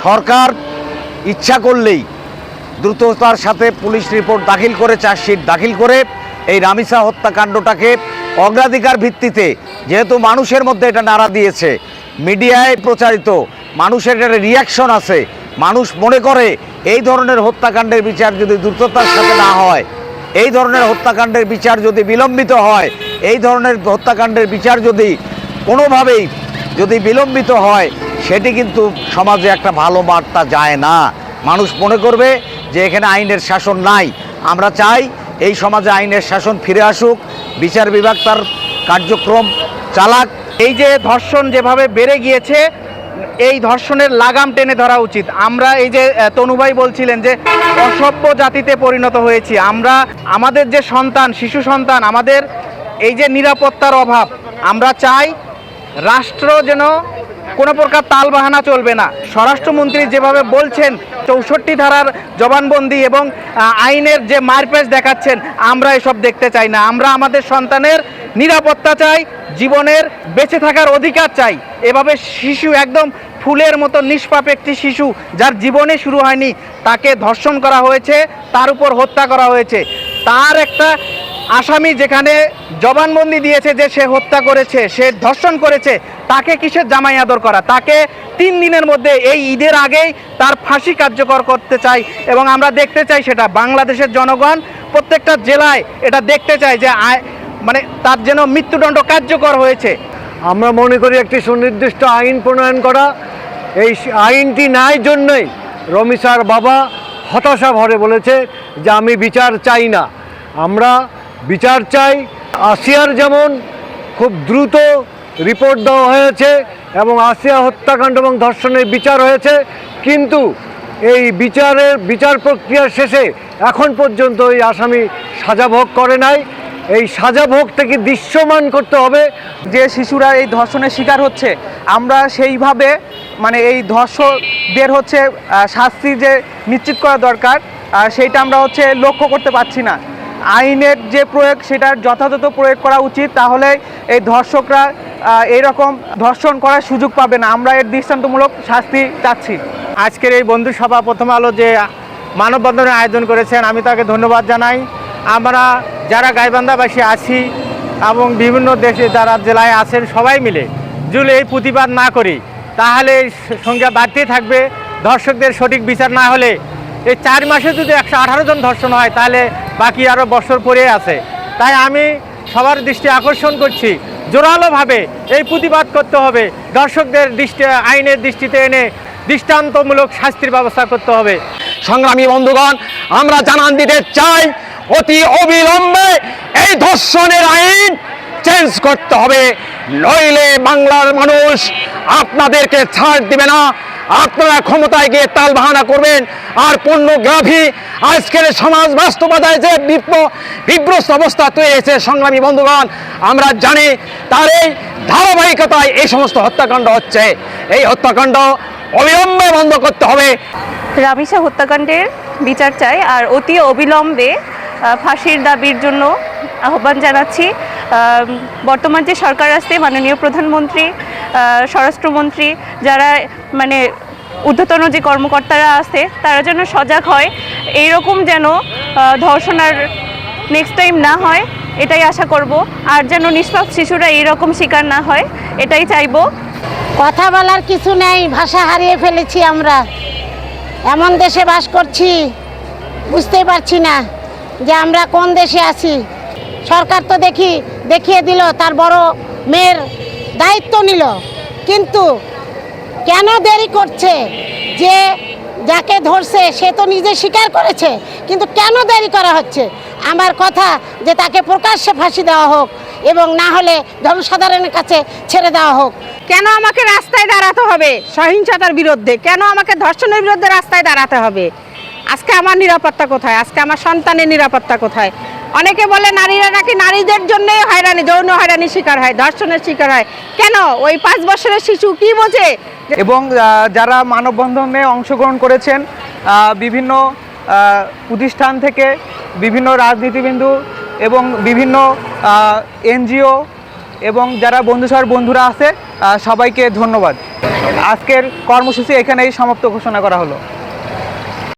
সরকার ইচ্ছা করলেই দ্রুততার সাথে পুলিশ রিপোর্ট দাখিল করে, চার্জশিট দাখিল করে এই রামিসা হত্যাকাণ্ডটাকে অগ্রাধিকার ভিত্তিতে, যেহেতু মানুষের মধ্যে এটা নাড়া দিয়েছে, মিডিয়ায় প্রচারিত, মানুষের একটা রিয়াকশন আছে, মানুষ মনে করে এই ধরনের হত্যাকাণ্ডের বিচার যদি দ্রুততার সাথে না হয়, এই ধরনের হত্যাকাণ্ডের বিচার যদি বিলম্বিত হয়, এই ধরনের হত্যাকাণ্ডের বিচার যদি কোনোভাবেই যদি বিলম্বিত হয়, সেটি কিন্তু সমাজে একটা ভালো বার্তা যায় না। মানুষ মনে করবে যে এখানে আইনের শাসন নাই। আমরা চাই এই সমাজে আইনের শাসন ফিরে আসুক, বিচার বিভাগ তার কার্যক্রম চালাক। এই যে ধর্ষণ যেভাবে বেড়ে গিয়েছে, এই ধর্ষণের লাগাম টেনে ধরা উচিত। আমরা এই যে তনুভাই বলছিলেন যে অসভ্য জাতিতে পরিণত হয়েছি আমরা, আমাদের যে সন্তান, শিশু সন্তান, আমাদের এই যে নিরাপত্তার অভাব, আমরা চাই রাষ্ট্র যেন কোনো প্রকার তালবাহানা চলবে না। স্বরাষ্ট্রমন্ত্রী যেভাবে বলছেন 64 ধারার জবানবন্দি এবং আইনের যে মারপ্যাচ দেখাচ্ছেন, আমরা এসব দেখতে চাই না। আমরা আমাদের সন্তানের নিরাপত্তা চাই, জীবনের বেঁচে থাকার অধিকার চাই। এভাবে শিশু, একদম ফুলের মতো নিষ্পাপ একটি শিশু যার জীবনে শুরু হয়নি, তাকে ধর্ষণ করা হয়েছে, তার উপর হত্যা করা হয়েছে। তার একটা আসামি যেখানে জবানবন্দি দিয়েছে যে সে হত্যা করেছে, সে ধর্ষণ করেছে, তাকে কিসের জামাই আদর করা? তাকে 3 দিনের মধ্যে, এই ঈদের আগেই তার ফাঁসি কার্যকর করতে চাই। এবং আমরা দেখতে চাই সেটা বাংলাদেশের জনগণ প্রত্যেকটা জেলায় এটা দেখতে চায় যে মানে তার যেন মৃত্যুদণ্ড কার্যকর হয়েছে। আমরা মনে করি একটি সুনির্দিষ্ট আইন প্রণয়ন করা, এই আইনটি নাই জন্যই রমিসার বাবা হতাশা ভরে বলেছে যে আমি বিচার চাই না। আমরা বিচার চাই। আসিয়ার যেমন খুব দ্রুত রিপোর্ট দেওয়া হয়েছে এবং আসিয়া হত্যাকাণ্ড এবং ধর্ষণের বিচার হয়েছে, কিন্তু এই বিচার প্রক্রিয়ার শেষে এখন পর্যন্ত এই আসামি সাজা ভোগ করে নাই। এই সাজা ভোগ থেকে দৃশ্যমান করতে হবে। যে শিশুরা এই ধর্ষণের শিকার হচ্ছে, আমরা সেইভাবে মানে এই ধর্ষকদের হচ্ছে শাস্তি যে নিশ্চিত করা দরকার, সেইটা আমরা হচ্ছে লক্ষ্য করতে পারছি না। আইনের যে প্রয়োগ, সেটার যথাযথ প্রয়োগ করা উচিত, তাহলে এই ধর্ষকরা এইরকম ধর্ষণ করার সুযোগ পাবে না। আমরা এর দৃষ্টান্তমূলক শাস্তি চাচ্ছি। আজকের এই বন্ধু সভা প্রথম আলো যে মানববন্ধনের আয়োজন করেছেন, আমি তাকে ধন্যবাদ জানাই। আমরা যারা গাইবান্ধাবাসী আছি এবং বিভিন্ন দেশে যারা জেলায় আছেন, সবাই মিলে যদি এই প্রতিবাদ না করি, তাহলে সংখ্যা বাড়তেই থাকবে। ধর্ষকদের সঠিক বিচার না হলে এই 4 মাসে যদি 118 জন ধর্ষণ হয়, তাহলে বাকি আরও বছর পরে আছে। তাই আমি সবার দৃষ্টি আকর্ষণ করছি, জোরালোভাবে এই প্রতিবাদ করতে হবে। ধর্ষকদের আইনের দৃষ্টিতে এনে দৃষ্টান্তমূলক শাস্তির ব্যবস্থা করতে হবে। সংগ্রামী বন্ধুগণ, আমরা জানান দিতে চাই, অতি অবিলম্বে এই ধর্ষণের আইন চেঞ্জ করতে হবে, নইলে বাংলার মানুষ আপনাদেরকে ছাড় দিবে না। আপনারা ক্ষমতায় গিয়ে তালবাহানা করবেন আর পর্নোগ্রাফি আজকের সমাজ বাস্তবতায় যে বিভ্রস্ত অবস্থা তৈরি হয়েছে। সংগ্রামী বন্ধুগণ, আমরা জানি তার এই ধারাবাহিকতায় এই সমস্ত হত্যাকাণ্ড হচ্ছে। এই হত্যাকাণ্ড অবিলম্বে বন্ধ করতে হবে। রামিসা হত্যাকাণ্ডের বিচার চাই আর অতি অবিলম্বে ফাঁসির দাবির জন্য আহ্বান জানাচ্ছি। বর্তমান যে সরকার আছে, মাননীয় প্রধানমন্ত্রী, স্বরাষ্ট্রমন্ত্রী, যারা মানে ঊর্ধ্বতন যে কর্মকর্তারা আছে, তারা যেন সজাগ হয়, এইরকম যেন ধর্ষণ আর নেক্সট টাইম না হয়, এটাই আশা করব। আর যেন নিষ্পাপ শিশুরা এইরকম শিকার না হয়, এটাই চাইব। কথা বলার কিছু নেই, ভাষা হারিয়ে ফেলেছি আমরা। এমন দেশে বাস করছি, বুঝতেই পারছি না যে আমরা কোন দেশে আছি। সরকার তো দেখিয়ে দিল, তার বড় মেয়ের দায়িত্ব নিল, কিন্তু কেন দেরি করছে? যে যাকে ধরছে সে তো নিজে স্বীকার করেছে, কিন্তু কেন দেরি করা হচ্ছে? আমার কথা যে তাকে প্রকাশ্যে ফাঁসি দেওয়া হোক এবং না হলে জনসাধারণের কাছে ছেড়ে দেওয়া হোক। কেন আমাকে রাস্তায় দাঁড়াতে হবে সহিংসতার বিরুদ্ধে? কেন আমাকে ধর্ষণের বিরুদ্ধে রাস্তায় দাঁড়াতে হবে? আজকে আমার নিরাপত্তা কোথায়? আজকে আমার সন্তানের নিরাপত্তা কোথায়? অনেকে বলে নারীরা নাকি নারীদের জন্যই হয়রানি, যৌন হয়রানির শিকার হয়, ধর্ষণের শিকার হয়। কেন? ওই 5 বছরের শিশু কি বোঝে? এবং যারা মানববন্ধনে অংশগ্রহণ করেছেন, বিভিন্ন প্রতিষ্ঠান থেকে বিভিন্ন রাজনীতিবিন্দু এবং বিভিন্ন এনজিও এবং যারা বন্ধুরা আছে সবাইকে ধন্যবাদ। আজকের কর্মসূচি এখানেই সমাপ্ত ঘোষণা করা হলো।